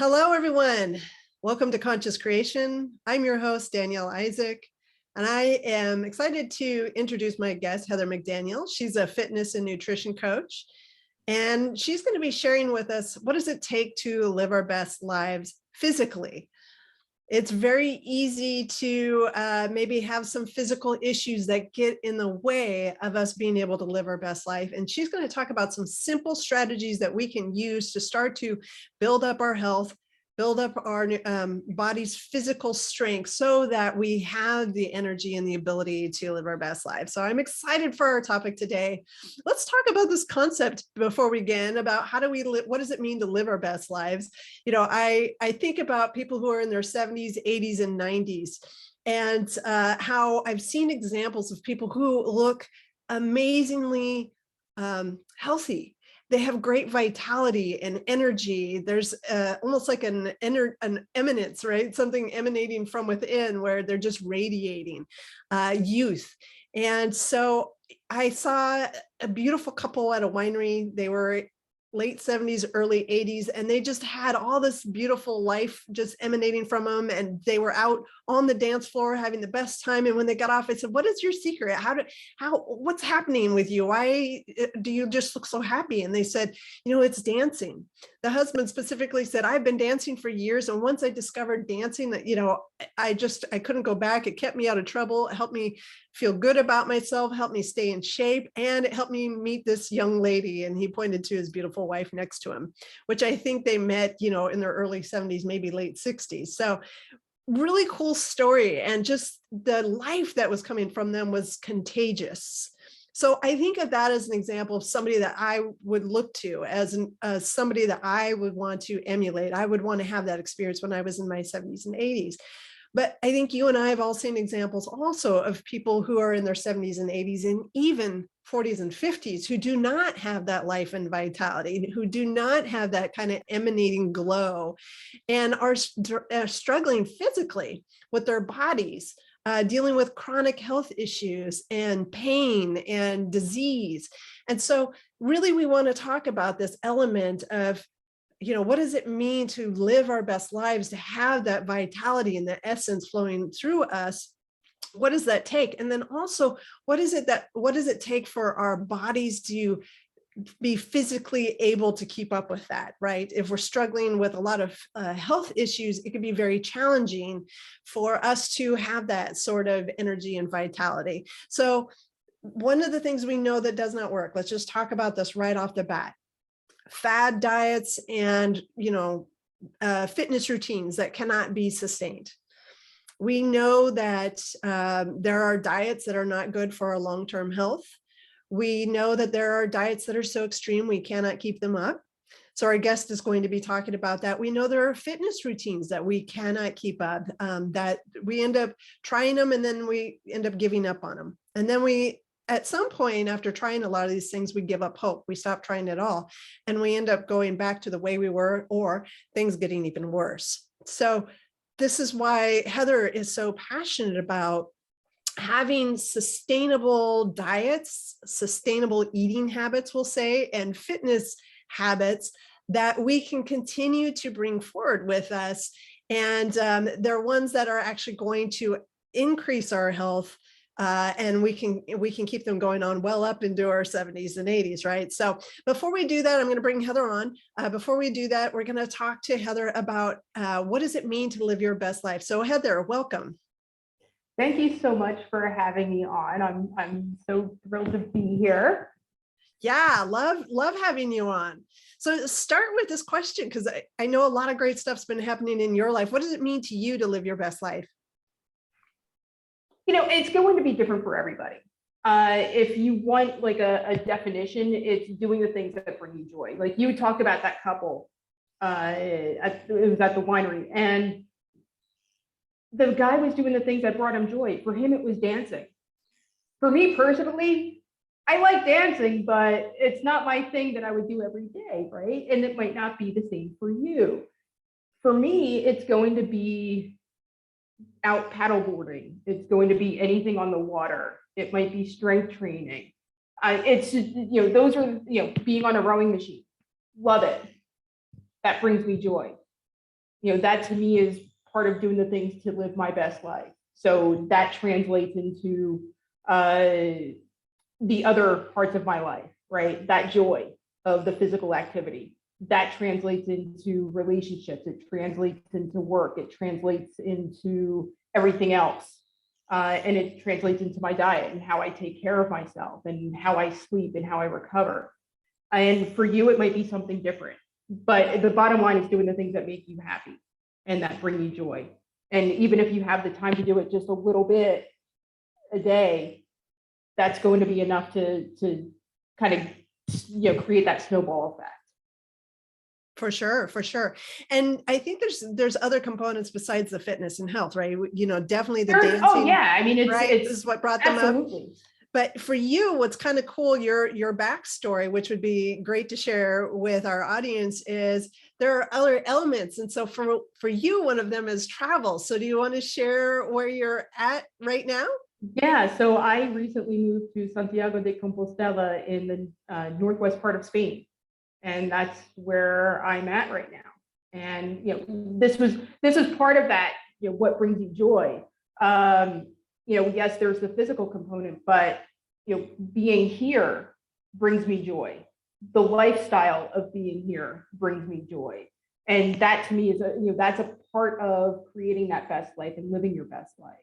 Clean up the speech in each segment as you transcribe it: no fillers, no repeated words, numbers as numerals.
Hello, everyone. Welcome to Conscious Creation. I'm your host, Danielle Isaac, and I am excited to introduce my guest, Heather McDaniel. She's a fitness and nutrition coach, and she's going to be sharing with us what does it take to live our best lives physically. It's very easy to maybe have some physical issues that get in the way of us being able to live our best life. And she's going to talk about some simple strategies that we can use to start to build up our health, build up our body's physical strength so that we have the energy and the ability to live our best life. So I'm excited for our topic today. Let's talk about this concept before we begin about how do we live, what does it mean to live our best lives? You know, I think about people who are in their 70s, 80s, and 90s, and how I've seen examples of people who look amazingly healthy. They have great vitality and energy. There's almost like an eminence, right? Something emanating from within where they're just radiating youth. And so I saw a beautiful couple at a winery. They were late 70s, early 80s, and they just had all this beautiful life just emanating from them. And they were out on the dance floor having the best time. And when they got off, I said, what is your secret? What's happening with you? Why do you just look so happy? And they said, you know, it's dancing. The husband specifically said, I've been dancing for years. And once I discovered dancing, that, you know, I couldn't go back. It kept me out of trouble. It helped me feel good about myself, helped me stay in shape, and it helped me meet this young lady. And he pointed to his beautiful wife next to him, which I think they met, you know, in their early 70s, maybe late 60s. So really cool story. And just the life that was coming from them was contagious. So I think of that as an example of somebody that I would look to as somebody that I would want to emulate. I would want to have that experience when I was in my 70s and 80s. But I think you and I have all seen examples also of people who are in their 70s and 80s and even 40s and 50s who do not have that life and vitality, who do not have that kind of emanating glow, and are struggling physically with their bodies, dealing with chronic health issues and pain and disease. And so really we want to talk about this element of, you know, what does it mean to live our best lives, to have that vitality and the essence flowing through us? What does that take? And then also, what does it take for our bodies to be physically able to keep up with that, right? If we're struggling with a lot of health issues, it can be very challenging for us to have that sort of energy and vitality. So one of the things we know that does not work, let's just talk about this right off the bat. Fad diets and, you know, fitness routines that cannot be sustained. We know that there are diets that are not good for our long-term health. We know that there are diets that are so extreme we cannot keep them up. So our guest is going to be talking about that. We know there are fitness routines that we cannot keep up, that we end up trying them and then we end up giving up on them. And then at some point after trying a lot of these things, we give up hope. We stop trying it all. And we end up going back to the way we were, or things getting even worse. So this is why Heather is so passionate about having sustainable diets, sustainable eating habits, we'll say, and fitness habits that we can continue to bring forward with us. And they're ones that are actually going to increase our health. And we can keep them going on well up into our 70s and 80s, right? So before we do that, I'm going to bring Heather on. Before we do that, we're going to talk to Heather about what does it mean to live your best life. So Heather, welcome. Thank you so much for having me on. I'm so thrilled to be here. Yeah, love having you on. So start with this question, because I know a lot of great stuff's been happening in your life. What does it mean to you to live your best life? You know, it's going to be different for everybody. If you want like a definition, it's doing the things that bring you joy. Like you talked about that couple, it was at the winery, and the guy was doing the things that brought him joy. For him, it was dancing. For me personally, I like dancing, but it's not my thing that I would do every day, right? And it might not be the same for you. For me, it's going to be out paddleboarding. It's going to be anything on the water. It might be strength training. It's just, you know, those are, you know, being on a rowing machine. Love it. That brings me joy. that to me is part of doing the things to live my best life. So that translates into the other parts of my life, right? That joy of the physical activity. That translates into relationships. It translates into work. It translates into everything else. And it translates into my diet and how I take care of myself and how I sleep and how I recover. And for you, it might be something different. But the bottom line is doing the things that make you happy and that bring you joy. And even if you have the time to do it just a little bit a day, that's going to be enough to kind of create that snowball effect. For sure, for sure. And I think there's other components besides the fitness and health, right? Definitely the dancing. Oh yeah, I mean this is what brought them absolutely. up. But for you, what's kind of cool, your backstory, which would be great to share with our audience, is there are other elements. And so for you, one of them is travel. So do you want to share where you're at right now? Yeah, so I recently moved to Santiago de Compostela in the northwest part of Spain, and that's where I'm at right now. And this was part of that. What brings you joy? Yes, there's the physical component, but being here brings me joy. The lifestyle of being here brings me joy, and that to me is that's a part of creating that best life and living your best life.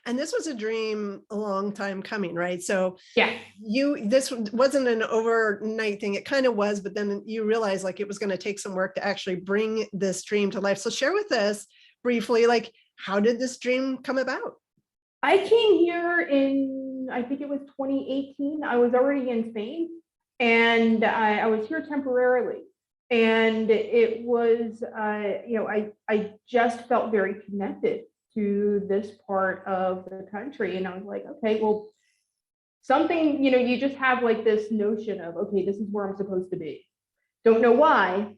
And this was a dream a long time coming, right? So yeah, this wasn't an overnight thing. It kind of was, but then you realized like it was going to take some work to actually bring this dream to life. So share with us briefly, like, how did this dream come about? I came here in, I think it was 2018. I was already in Spain, and I was here temporarily. And it was, I just felt very connected to this part of the country. And I was like, okay, well, something, you just have like this notion of, okay, this is where I'm supposed to be. Don't know why,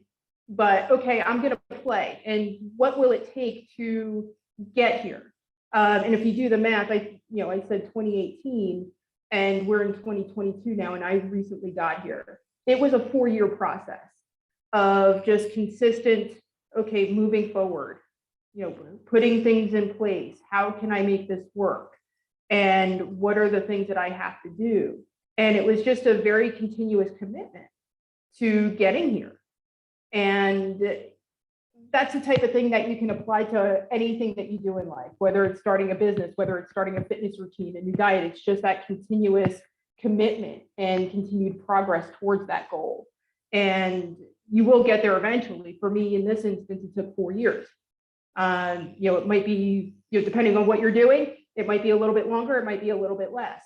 but okay, I'm going to play. And what will it take to get here? And if you do the math, I said 2018, and we're in 2022 now, and I recently got here. It was a 4-year process of just consistent, okay, moving forward, putting things in place. How can I make this work? And what are the things that I have to do? And it was just a very continuous commitment to getting here. And that's the type of thing that you can apply to anything that you do in life, whether it's starting a business, whether it's starting a fitness routine, a new diet. It's just that continuous commitment and continued progress towards that goal. And you will get there eventually. For me, in this instance, it took 4 years. It might be, depending on what you're doing, it might be a little bit longer, it might be a little bit less.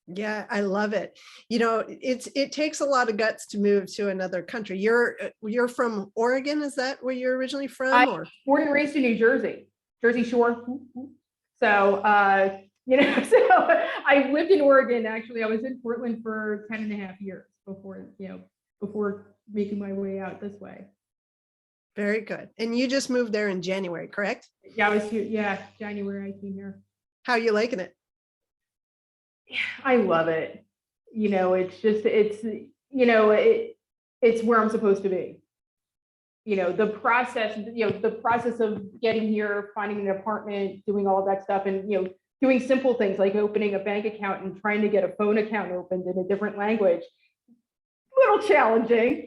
Yeah, I love it. It takes a lot of guts to move to another country. You're from Oregon, is that where you're originally from? Or born and raised in New Jersey, Jersey Shore. So, so I lived in Oregon. Actually, I was in Portland for 10 and a half years before making my way out this way. Very good. And you just moved there in January, correct? Yeah, I was here. Yeah, January I came here. How are you liking it? I love it. It's where I'm supposed to be. The process of getting here, finding an apartment, doing all of that stuff, and doing simple things like opening a bank account and trying to get a phone account opened in a different language. A little challenging,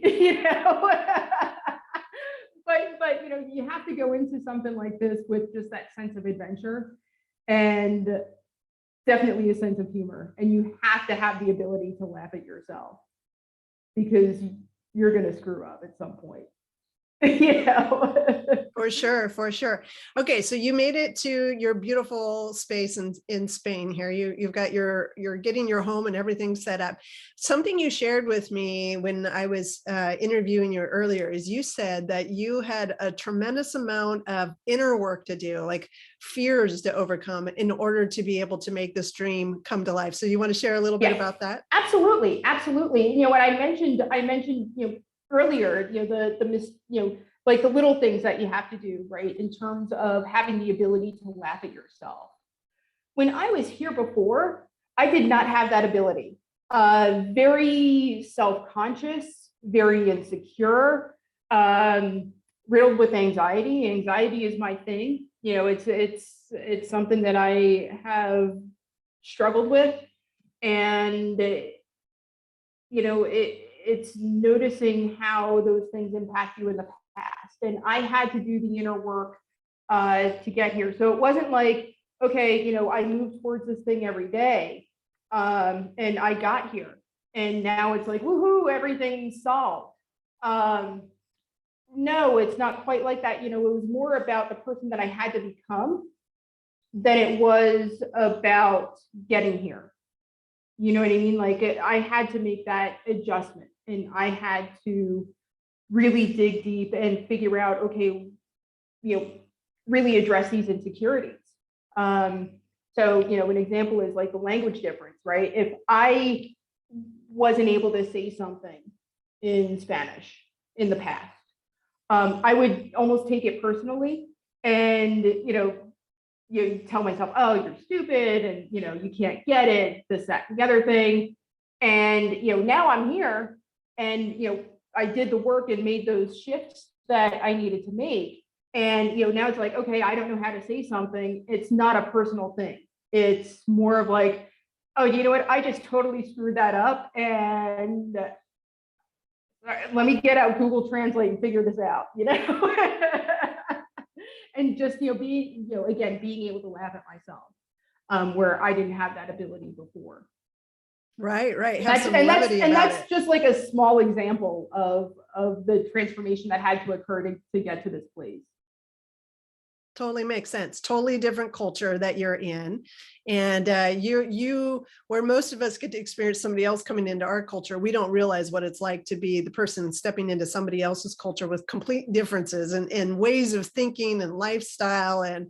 but you have to go into something like this with just that sense of adventure and definitely a sense of humor. And you have to have the ability to laugh at yourself, because you're going to screw up at some point. For sure. Okay, so you made it to your beautiful space in Spain here. You've got you're getting your home and everything set up. Something you shared with me when I was interviewing you earlier is you said that you had a tremendous amount of inner work to do, like fears to overcome in order to be able to make this dream come to life. So you want to share a little bit about that? Absolutely. What I mentioned earlier, like the little things that you have to do, right, in terms of having the ability to laugh at yourself. When I was here before, I did not have that ability. Very self-conscious, very insecure, riddled with anxiety. Anxiety is my thing. It's something that I have struggled with, and it's noticing how those things impact you in the past. And I had to do the inner work to get here. So it wasn't like, okay, I moved towards this thing every day, and I got here, and now it's like, woohoo, everything's solved. No, it's not quite like that. It was more about the person that I had to become than it was about getting here. You know what I mean? Like I had to make that adjustment, and I had to really dig deep and figure out, okay, really address these insecurities. So, an example is like the language difference, right? If I wasn't able to say something in Spanish in the past, I would almost take it personally, and you tell myself, oh, you're stupid, and you can't get it, this, that, and the other thing. And now I'm here, and I did the work and made those shifts that I needed to make. And now it's like, okay, I don't know how to say something. It's not a personal thing. It's more of like, oh, you know what? I just totally screwed that up, and let me get out Google Translate and figure this out, and just, being able to laugh at myself, where I didn't have that ability before. Right. And that's just like a small example of the transformation that had to occur to get to this place. Totally makes sense. Totally different culture that you're in. And you, where most of us get to experience somebody else coming into our culture, we don't realize what it's like to be the person stepping into somebody else's culture with complete differences and ways of thinking and lifestyle and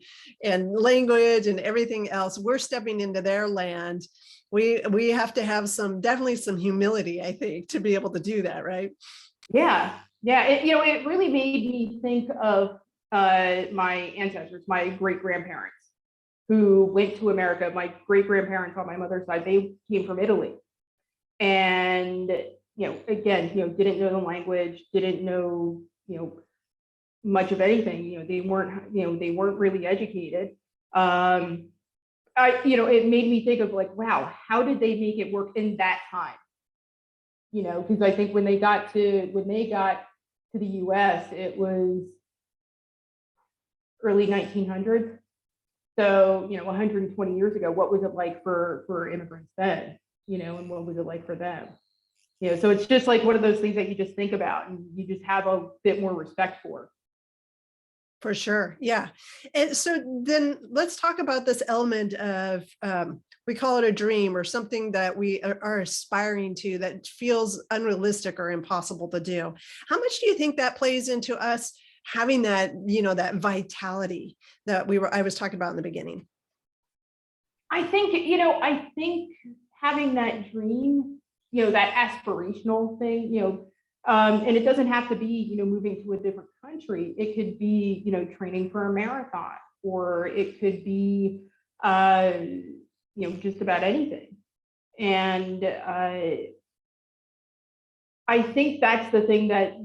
language and everything else. We're stepping into their land. We have to have definitely some humility, I think, to be able to do that, right? Yeah. It really made me think of my ancestors, my great-grandparents who went to America. My great-grandparents on my mother's side, they came from Italy. And, again, didn't know the language, didn't know, much of anything. They weren't really educated. It made me think of like, wow, how did they make it work in that time? Because I think when they got to the US, it was early 1900s. So, 120 years ago, what was it like for immigrants then, and what was it like for them? So it's just like one of those things that you just think about and you just have a bit more respect for. For sure. Yeah. And so then let's talk about this element of, we call it a dream or something that we are aspiring to that feels unrealistic or impossible to do. How much do you think that plays into us having that, that vitality that I was talking about in the beginning? I think having that dream, that aspirational thing, and it doesn't have to be, moving to a different country. It could be, training for a marathon, or it could be, just about anything. And I think that's the thing that,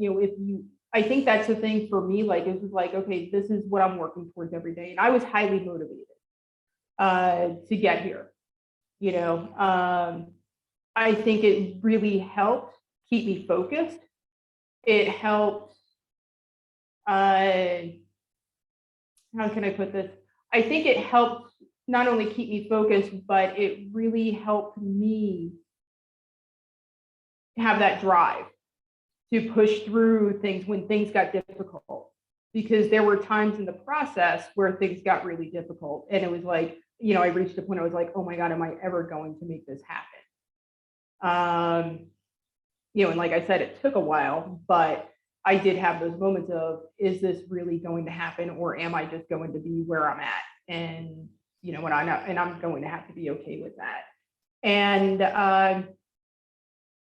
I think that's the thing for me, like, it was like, okay, this is what I'm working towards every day. And I was highly motivated to get here. I think it really helped keep me focused. It helped, how can I put this? I think it helped not only keep me focused, but it really helped me have that drive to push through things when things got difficult. Because there were times in the process where things got really difficult. And it was like, I reached a point, I was like, oh my God, am I ever going to make this happen? And like I said, it took a while, but I did have those moments of, is this really going to happen? Or am I just going to be where I'm at? And, I'm going to have to be okay with that. And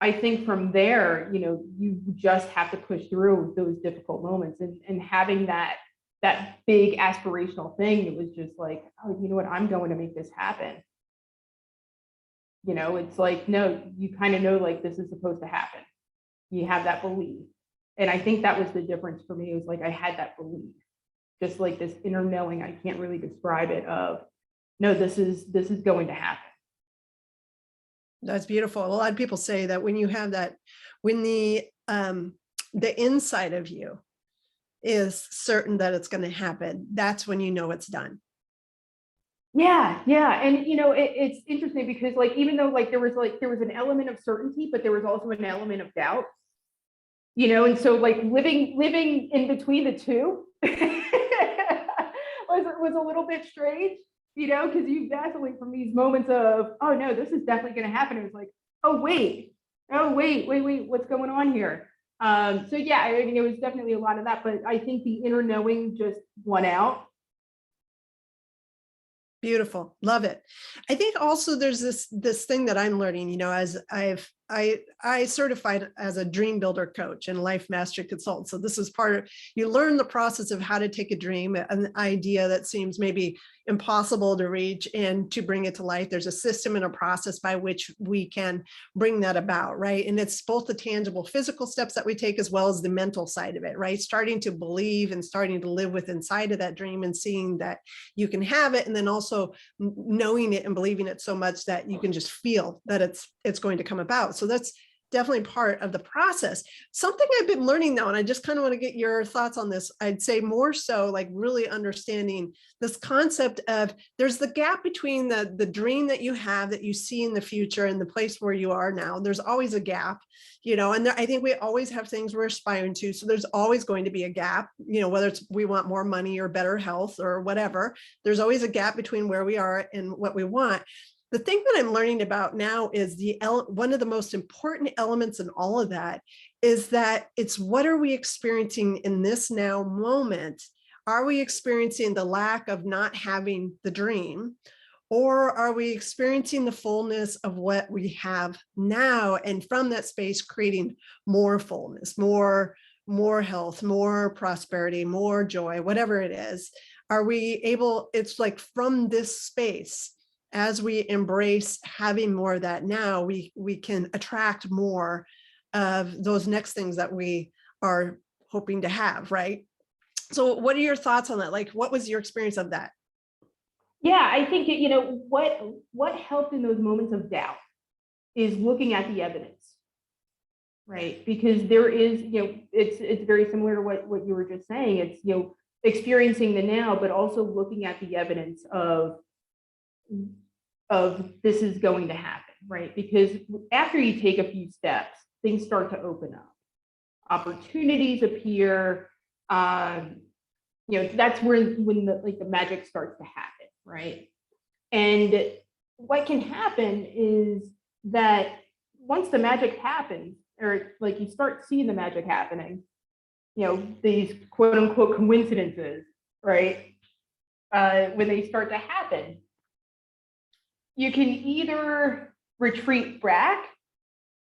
I think from there, you just have to push through those difficult moments and having that big aspirational thing. It was just like, oh, you know what? I'm going to make this happen. It's like, no, you kind of know, like, this is supposed to happen. You have that belief. And I think that was the difference for me. It was like I had that belief, just like this inner knowing, I can't really describe it, of no, this is going to happen. That's beautiful. A lot of people say that when you have that, when the inside of you is certain that it's going to happen, that's when you know it's done. Yeah, yeah. And it's interesting because like even though there was an element of certainty, but there was also an element of doubt. And so like living in between the two was a little bit strange, because you vacillate from these moments of, oh no, this is definitely going to happen. It was like, oh wait, what's going on here? So yeah, I mean, it was definitely a lot of that, but I think the inner knowing just won out. Beautiful. Love it. I think also there's this thing that I'm learning, as I certified as a dream builder coach and life mastery consultant. So this is part of, you learn the process of how to take a dream, an idea that seems maybe impossible to reach, and to bring it to life. There's a system and a process by which we can bring that about, right? And it's both the tangible physical steps that we take as well as the mental side of it, right? Starting to believe and starting to live with inside of that dream and seeing that you can have it, and then also knowing it and believing it so much that you can just feel that it's going to come about. So that's definitely part of the process. Something I've been learning now, and I just kind of want to get your thoughts on this. I'd say more so like really understanding this concept of there's the gap between the dream that you have that you see in the future and the place where you are now. There's always a gap, and I think we always have things we're aspiring to. So there's always going to be a gap, whether it's we want more money or better health or whatever, there's always a gap between where we are and what we want. The thing that I'm learning about now is one of the most important elements in all of that is that it's what are we experiencing in this now moment? Are we experiencing the lack of not having the dream? Or are we experiencing the fullness of what we have now? And from that space, creating more fullness, more health, more prosperity, more joy, whatever it is. Are we able, it's like from this space, as we embrace having more of that now, we can attract more of those next things that we are hoping to have, right? So what are your thoughts on that? Like, what was your experience of that? Yeah, I think what helped in those moments of doubt is looking at the evidence, right? Because there is, it's very similar to what you were just saying. It's, experiencing the now, but also looking at the evidence of this is going to happen, right? Because after you take a few steps, things start to open up, opportunities appear. That's when the magic starts to happen, right? And what can happen is that once the magic happens, or like you start seeing the magic happening, these quote unquote coincidences, right? When they start to happen, you can either retreat back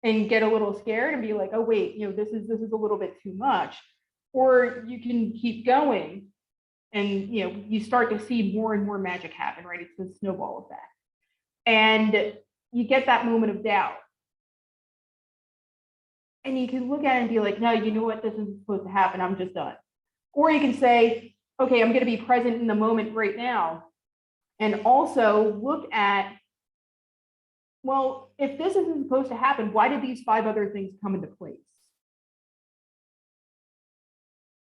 and get a little scared and be like, oh wait, this is a little bit too much, or you can keep going and you start to see more and more magic happen, right? It's the snowball effect. And you get that moment of doubt. And you can look at it and be like, no, you know what, this isn't supposed to happen, I'm just done. Or you can say, okay, I'm going to be present in the moment right now. And also look at, well, if this isn't supposed to happen, why did these 5 other things come into place?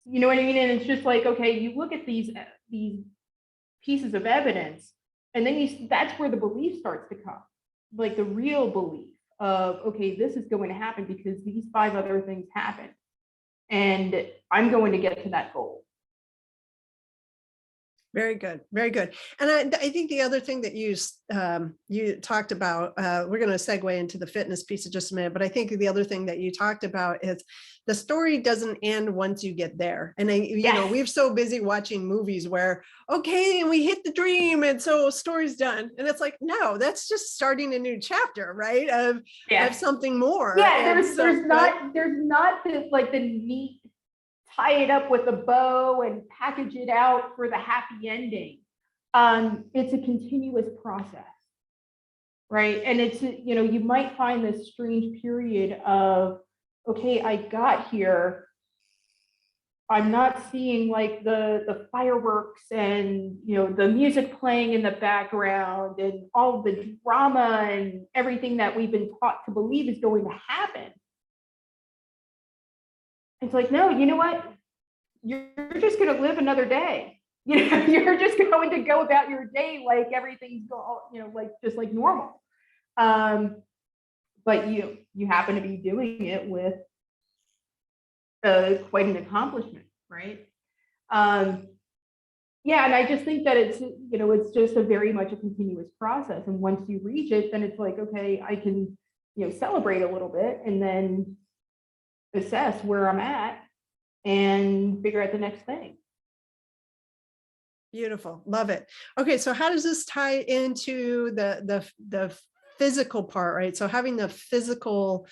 You know what I mean? And it's just like, okay, you look at these pieces of evidence, and then that's where the belief starts to come, like the real belief of, okay, this is going to happen because these 5 other things happened, and I'm going to get to that goal. Very good. Very good. And I think the other thing that you talked about, we're going to segue into the fitness piece in just a minute, but I think the other thing that you talked about is the story doesn't end once you get there. And we're so busy watching movies where, okay, and we hit the dream and so story's done. And it's like, no, that's just starting a new chapter, right? Of something more. Yeah, there's not the neat, tie it up with a bow and package it out for the happy ending. It's a continuous process, right? And it's, you might find this strange period of, okay, I got here, I'm not seeing like the fireworks and, you know, the music playing in the background and all the drama and everything that we've been taught to believe is going to happen. It's like, no, you know what? You're just going to live another day. You know, you're just going to go about your day like everything's you know, like just like normal. But you happen to be doing it with quite an accomplishment, right? Yeah, and I just think that it's, you know, it's just a very much a continuous process. And once you reach it, then it's like, okay, I can, you know, celebrate a little bit and then assess where I'm at and figure out the next thing. Beautiful. Love it. Okay. So how does this tie into the physical part, right? So having the physical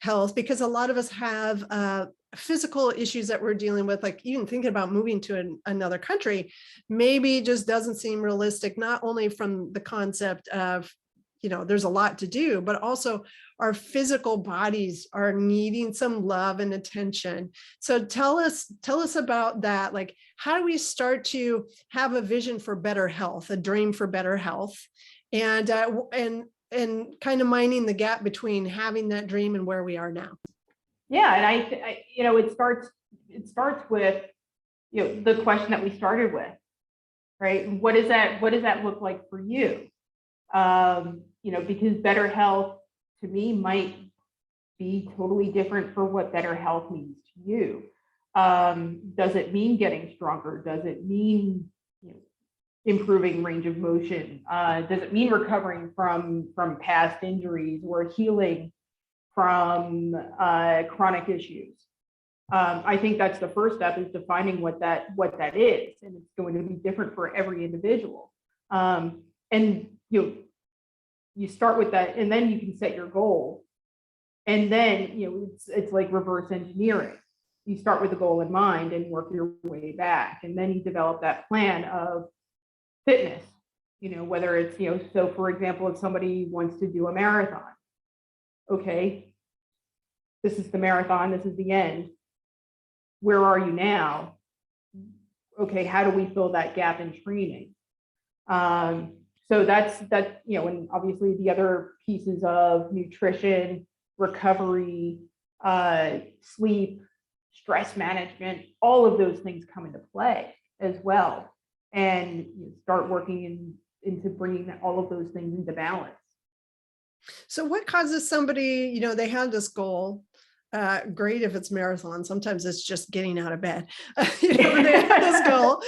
health, because a lot of us have physical issues that we're dealing with, like even thinking about moving to another country, maybe just doesn't seem realistic, not only from the concept of, you know, there's a lot to do, but also our physical bodies are needing some love and attention. So tell us about that. Like, how do we start to have a vision for better health, a dream for better health, and kind of mining the gap between having that dream and where we are now? Yeah, and I you know, it starts with, you know, the question that we started with, right? What does that look like for you? You know, because better health to me might be totally different for what better health means to you. Does it mean getting stronger? Does it mean, you know, improving range of motion? Does it mean recovering from past injuries or healing from chronic issues? I think that's the first step, is defining what that is, and it's going to be different for every individual. And you start with that, and then you can set your goal, and then, you know, it's like reverse engineering. You start with the goal in mind and work your way back, and then you develop that plan of fitness. You know, whether it's, you know, so for example, if somebody wants to do a marathon, okay, this is the marathon, this is the end. Where are you now? Okay, how do we fill that gap in training? So that's, you know, and obviously the other pieces of nutrition, recovery, sleep, stress management, all of those things come into play as well. And you start working into bringing all of those things into balance. So what causes somebody, you know, they have this goal, great if it's marathon, sometimes it's just getting out of bed, you know, they have this goal.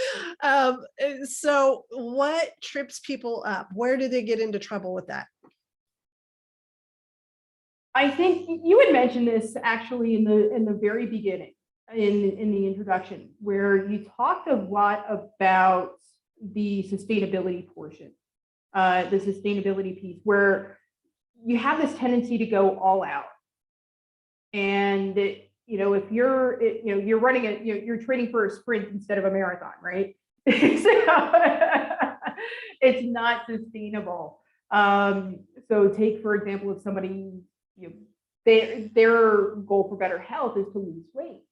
So what trips people up? Where do they get into trouble with that? I think you had mentioned this actually in the very beginning, in the introduction, where you talked a lot about the sustainability portion, the sustainability piece, where you have this tendency to go all out. And you know, if you're, you know, you're running a, you're training for a sprint instead of a marathon, right? So it's not sustainable. So take, for example, if somebody, you know, their goal for better health is to lose weight.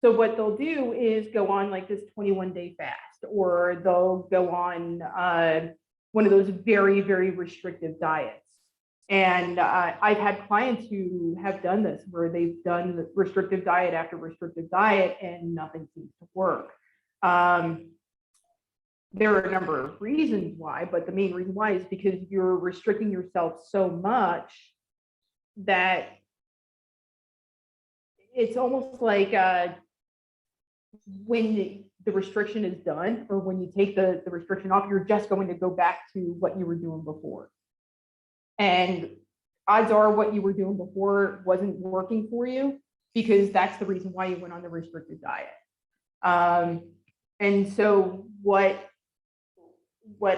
So what they'll do is go on like this 21-day fast, or they'll go on one of those very, very restrictive diets. And I've had clients who have done this, where they've done restrictive diet after restrictive diet and nothing seems to work. There are a number of reasons why, but the main reason why is because you're restricting yourself so much that it's almost like when the restriction is done, or when you take the restriction off, you're just going to go back to what you were doing before. And odds are what you were doing before wasn't working for you, because that's the reason why you went on the restricted diet. And so what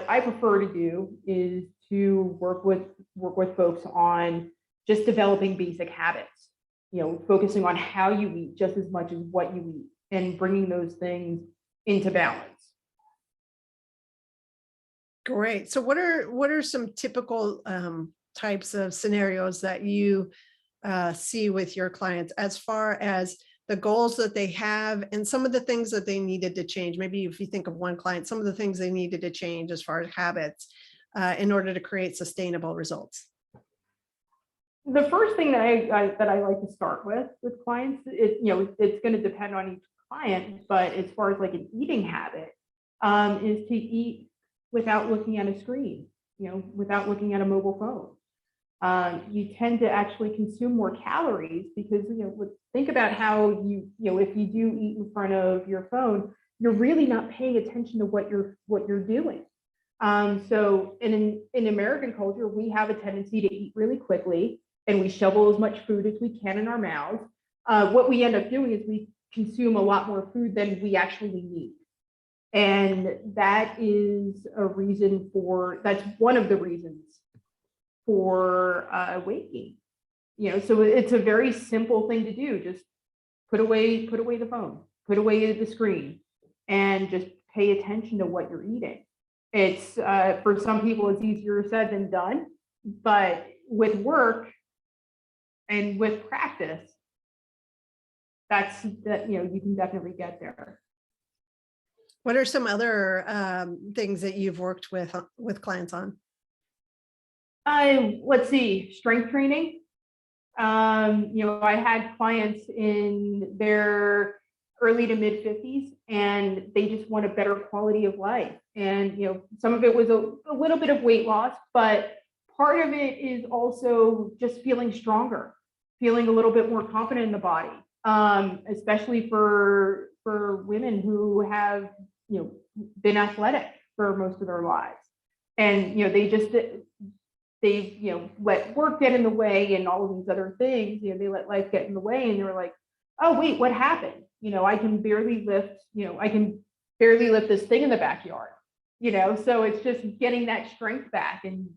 I prefer to do is to work with folks on just developing basic habits, you know, focusing on how you eat just as much as what you eat, and bringing those things into balance. Great. So what are some typical types of scenarios that you see with your clients, as far as the goals that they have, and some of the things that they needed to change. Maybe if you think of one client, some of the things they needed to change as far as habits in order to create sustainable results. The first thing that I like to start with clients, it's going to depend on each client, but as far as like an eating habit, is to eat without looking at a screen, without looking at a mobile phone. You tend to actually consume more calories because, think about how if you do eat in front of your phone, you're really not paying attention to what you're doing. So in American culture, we have a tendency to eat really quickly and we shovel as much food as we can in our mouths. What we end up doing is we consume a lot more food than we actually need. And that is that's one of the reasons for weight gain. So it's a very simple thing to do. Just put away the phone, put away the screen, and just pay attention to what you're eating. It's for some people it's easier said than done, but with work and with practice, you can definitely get there. What are some other things that you've worked with clients on? Let's see, strength training. I had clients in their early to mid 50s and they just want a better quality of life. And, some of it was a little bit of weight loss, but part of it is also just feeling stronger, feeling a little bit more confident in the body, especially for women who have, been athletic for most of their lives. And, they let work get in the way and all of these other things, they let life get in the way and they were like, oh, wait, what happened? I can barely lift this thing in the backyard, so it's just getting that strength back and,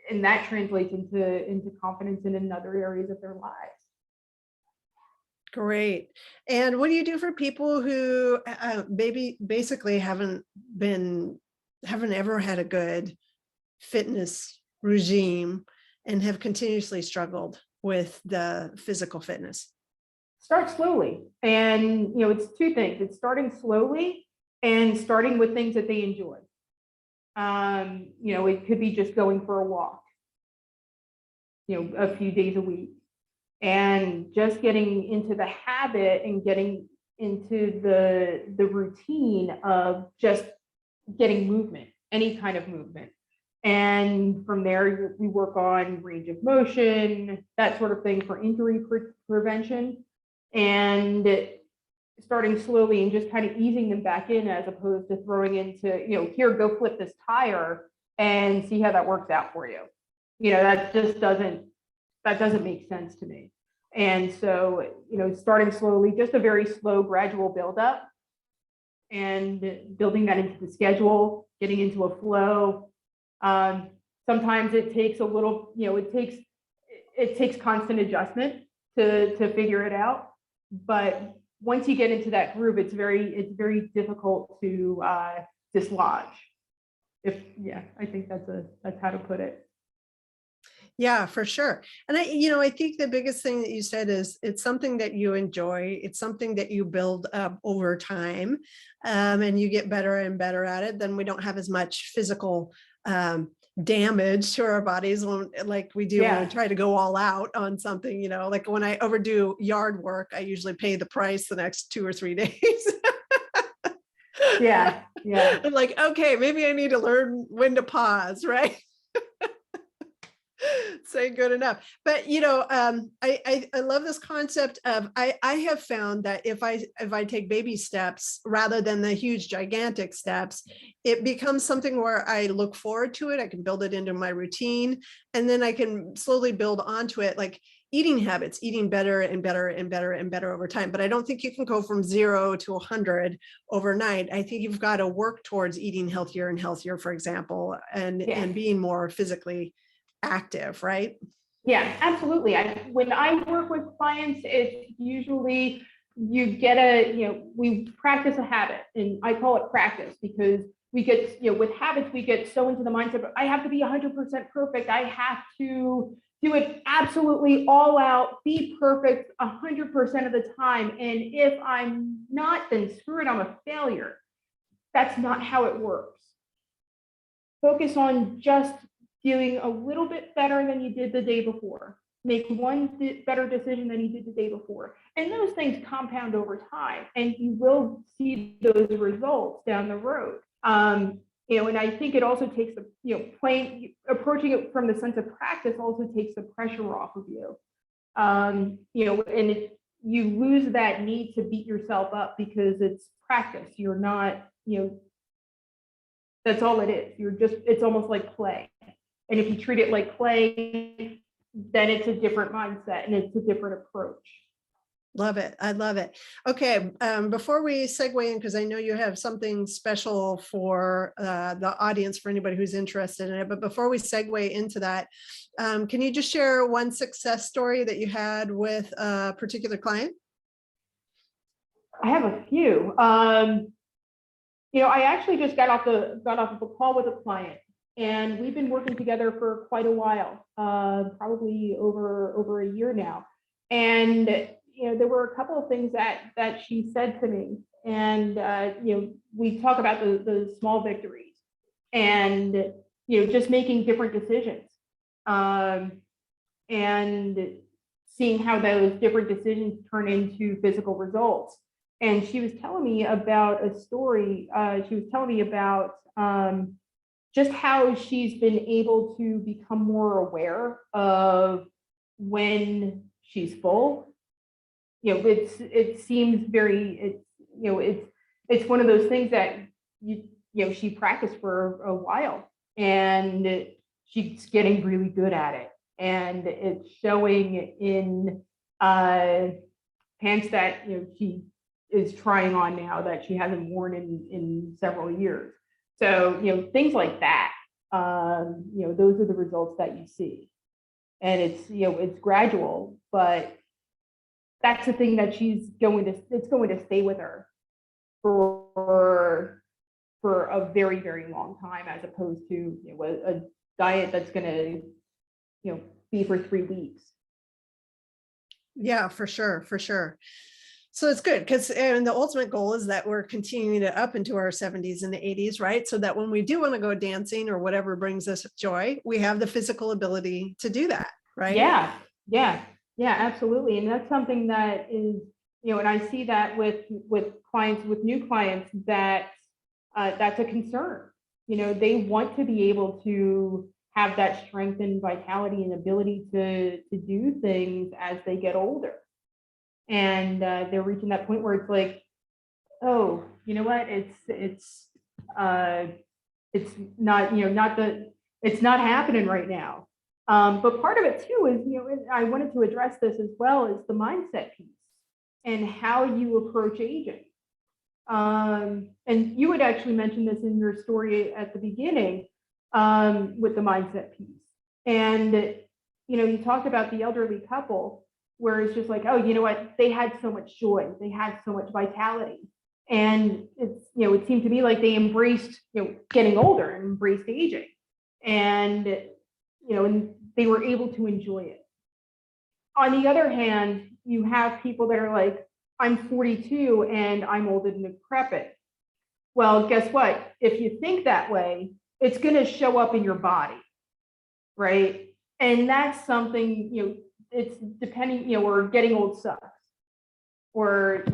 and that translates into confidence in other areas of their lives. Great. And what do you do for people who basically haven't ever had a good fitness regime and have continuously struggled with the physical fitness? Start slowly. And, it's two things. It's starting slowly and starting with things that they enjoy. It could be just going for a walk, a few days a week, and just getting into the habit and getting into the routine of just getting movement, any kind of movement. And from there, we work on range of motion, that sort of thing for injury prevention, and starting slowly and just kind of easing them back in as opposed to throwing into, here, go flip this tire and see how that works out for you. That doesn't make sense to me. And so, starting slowly, just a very slow, gradual buildup and building that into the schedule, getting into a flow. Sometimes it takes a little, it takes constant adjustment to figure it out. But once you get into that groove, it's very difficult to dislodge. I think that's how to put it. Yeah, for sure. And I think the biggest thing that you said is it's something that you enjoy. It's something that you build up over time, and you get better and better at it. Then we don't have as much physical damage to our bodies like we do when we try to go all out on something, like when I overdo yard work, I usually pay the price the next 2 or 3 days. Yeah. I'm like, okay, maybe I need to learn when to pause, right? Say good enough. But I love this concept of I have found that if I take baby steps rather than the huge gigantic steps, it becomes something where I look forward to it. I can build it into my routine, and then I can slowly build onto it, like eating habits, eating better and better and better and better over time. But I don't think you can go from 0 to 100 overnight. I think you've got to work towards eating healthier and healthier, for example, and being more physically active, right? Yeah, absolutely. When I work with clients, it's usually we practice a habit, and I call it practice because we get, with habits, we get so into the mindset of I have to be 100% perfect. I have to do it absolutely all out, be perfect 100% of the time. And if I'm not, then screw it, I'm a failure. That's not how it works. Focus on just doing a little bit better than you did the day before. Make one better decision than you did the day before. And those things compound over time, and you will see those results down the road. And I think it also takes the, approaching it from the sense of practice also takes the pressure off of you. And you lose that need to beat yourself up because it's practice. You're not, that's all it is. It's almost like play. And if you treat it like play, then it's a different mindset and it's a different approach. Love it. I love it. Okay. Before we segue in, because I know you have something special for the audience, for anybody who's interested in it. But before we segue into that, can you just share one success story that you had with a particular client? I have a few. I actually just got off of a call with a client, and we've been working together for quite a while, probably over a year now. And there were a couple of things that she said to me, and we talk about the small victories, and just making different decisions, and seeing how those different decisions turn into physical results. And she was telling me about a story. She was telling me about just how she's been able to become more aware of when she's full. It seems very, it's one of those things that she practiced for a while, and she's getting really good at it, and it's showing in pants that she is trying on now that she hasn't worn in several years. So things like that, those are the results that you see, and it's gradual, but that's the thing that it's going to stay with her for a very, very long time, as opposed to a diet that's going to be for 3 weeks. Yeah, for sure. So it's good, because the ultimate goal is that we're continuing to up into our 70s and the 80s, right? So that when we do want to go dancing or whatever brings us joy, we have the physical ability to do that, right? Yeah, absolutely. And that's something that is, and I see that with clients, with new clients, that that's a concern. They want to be able to have that strength and vitality and ability to do things as they get older. And they're reaching that point where it's like, oh, you know what? It's not, it's not happening right now. But part of it too is, I wanted to address this as well, as the mindset piece and how you approach aging. And you had actually mentioned this in your story at the beginning, with the mindset piece. And, you talked about the elderly couple, where it's just like, oh, you know what? They had so much joy. They had so much vitality. And it seemed to me like they embraced, getting older and embraced aging. And, and they were able to enjoy it. On the other hand, you have people that are like, I'm 42 and I'm old and decrepit. Well, guess what? If you think that way, it's going to show up in your body, right? And that's something, it's depending, or getting old sucks, or,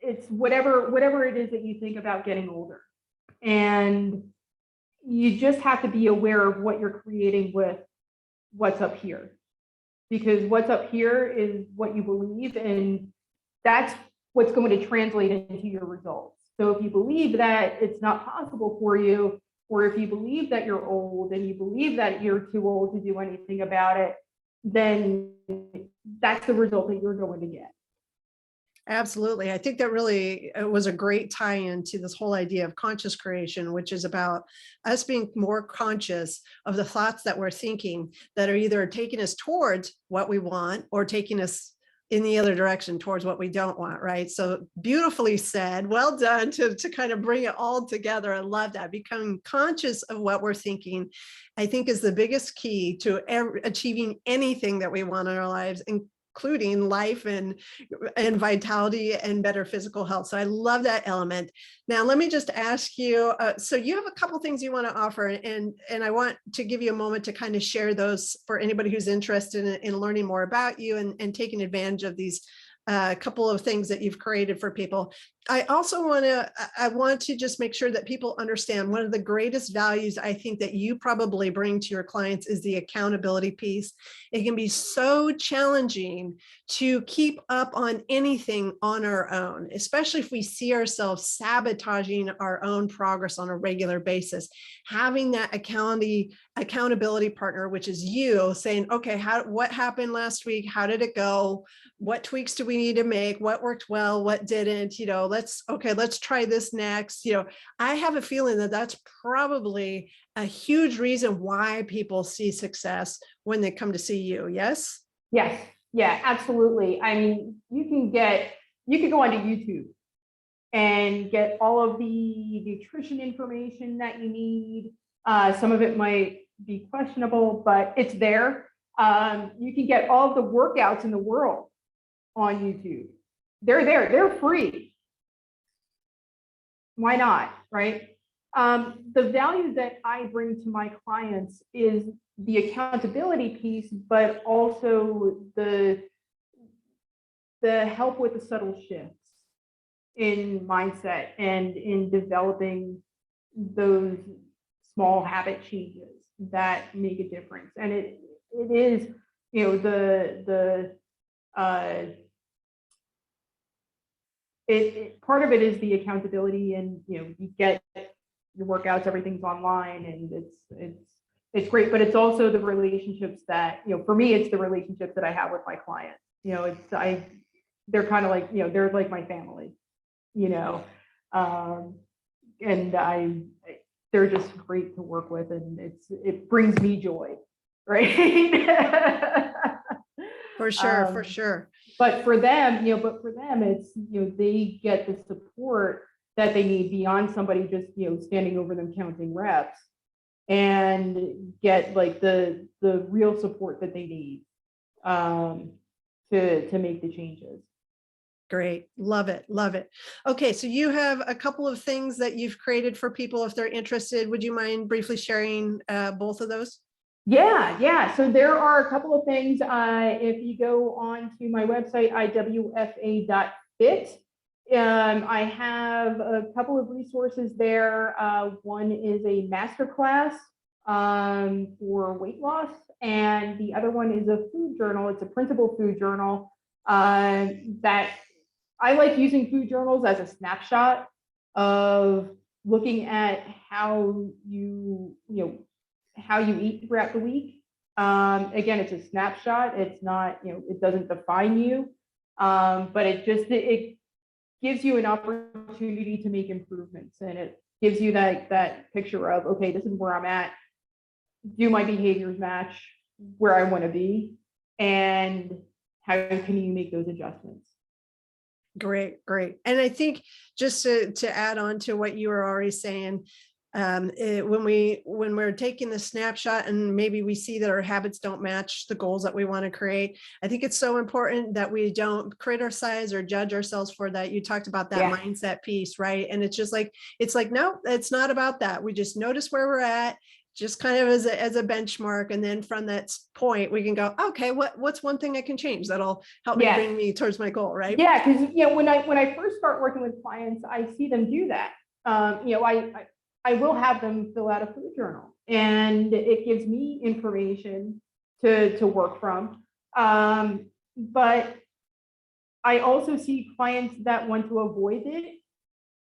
it's whatever it is that you think about getting older. And you just have to be aware of what you're creating with what's up here, because what's up here is what you believe, and that's what's going to translate into your results. So if you believe that it's not possible for you, or if you believe that you're old and you believe that you're too old to do anything about it, then that's the result that you're going to get. Absolutely. I think that really was a great tie-in to this whole idea of conscious creation, which is about us being more conscious of the thoughts that we're thinking that are either taking us towards what we want or taking us in the other direction towards what we don't want, right? So beautifully said. Well done to kind of bring it all together. I love that. Becoming conscious of what we're thinking, I think, is the biggest key to achieving anything that we want in our lives, including life and vitality and better physical health. So I love that element. Now, let me just ask you, so you have a couple things you want to offer, and I want to give you a moment to kind of share those for anybody who's interested in learning more about you and taking advantage of these couple of things that you've created for people. I also want to just make sure that people understand one of the greatest values I think that you probably bring to your clients is the accountability piece. It can be so challenging to keep up on anything on our own, especially if we see ourselves sabotaging our own progress on a regular basis. Having that accountability partner, which is you, saying, okay, what happened last week? How did it go? What tweaks do we need to make? What worked well? What didn't? Let's try this next. I have a feeling that that's probably a huge reason why people see success when they come to see you. Yes? Yes. Yeah, absolutely. I mean, you could go onto YouTube and get all of the nutrition information that you need. Some of it might be questionable, but it's there. You can get all of the workouts in the world on YouTube. They're there. They're free. Why not, right? The value that I bring to my clients is the accountability piece, but also the help with the subtle shifts in mindset and in developing those small habit changes that make a difference. And it is, part of it is the accountability, and you get your workouts, everything's online, and it's great, but it's also the relationships that, for me, it's the relationships that I have with my clients. They're kind of like, they're like my family, and they're just great to work with, and it brings me joy, right? For sure. But for them, it's, they get the support that they need beyond somebody just, standing over them counting reps, and get like the real support that they need to make the changes. Great. Love it. Okay. So you have a couple of things that you've created for people if they're interested. Would you mind briefly sharing both of those? Yeah. So there are a couple of things. If you go on to my website, iwfa.fit, I have a couple of resources there. One is a masterclass for weight loss, and the other one is a food journal. It's a printable food journal that I like using food journals as a snapshot of looking at how you eat throughout the week. Again, it's a snapshot. It's not, it doesn't define you, but it gives you an opportunity to make improvements, and it gives you that picture of, okay, this is where I'm at. Do my behaviors match where I want to be, and how can you make those adjustments? Great. And I think just to add on to what you were already saying, when we're taking the snapshot and maybe we see that our habits don't match the goals that we want to create, I think it's so important that we don't criticize or judge ourselves for that. You talked about that mindset piece, right? And it's like, no, it's not about that. We just notice where we're at, just kind of as a benchmark. And then from that point, we can go, okay, what's one thing I can change that'll help me bring me towards my goal, right? Yeah, because when I first start working with clients, I see them do that. I will have them fill out a food journal, and it gives me information to work from. But I also see clients that want to avoid it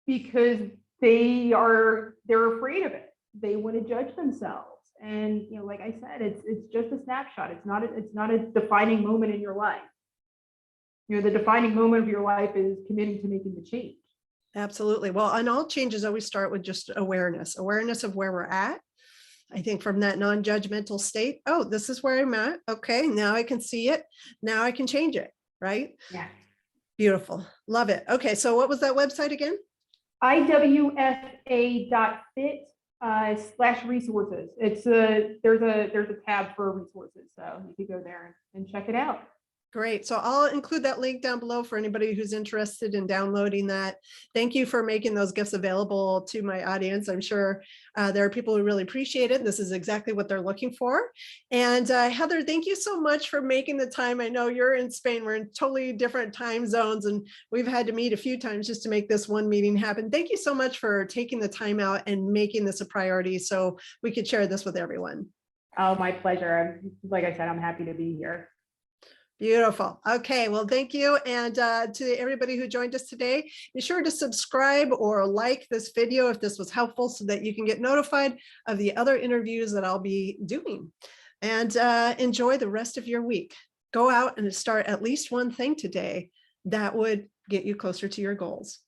because they're afraid of it. They want to judge themselves. And, like I said, it's just a snapshot. It's not a defining moment in your life. The defining moment of your life is committing to making the change. Absolutely. Well, and all changes always start with just awareness of where we're at. I think from that non-judgmental state, oh, this is where I'm at. Okay, now I can see it. Now I can change it. right? Yeah. Beautiful. Love it. Okay. So what was that website again? IWFA.fit/resources. It's there's a tab for resources, so you can go there and check it out. Great. So I'll include that link down below for anybody who's interested in downloading that. Thank you for making those gifts available to my audience. I'm sure there are people who really appreciate it. This is exactly what they're looking for. And Heather, thank you so much for making the time. I know you're in Spain. We're in totally different time zones, and we've had to meet a few times just to make this one meeting happen. Thank you so much for taking the time out and making this a priority so we could share this with everyone. Oh, my pleasure. Like I said, I'm happy to be here. Beautiful. Okay, well, thank you. And to everybody who joined us today, be sure to subscribe or like this video if this was helpful so that you can get notified of the other interviews that I'll be doing. And enjoy the rest of your week. Go out and start at least one thing today that would get you closer to your goals.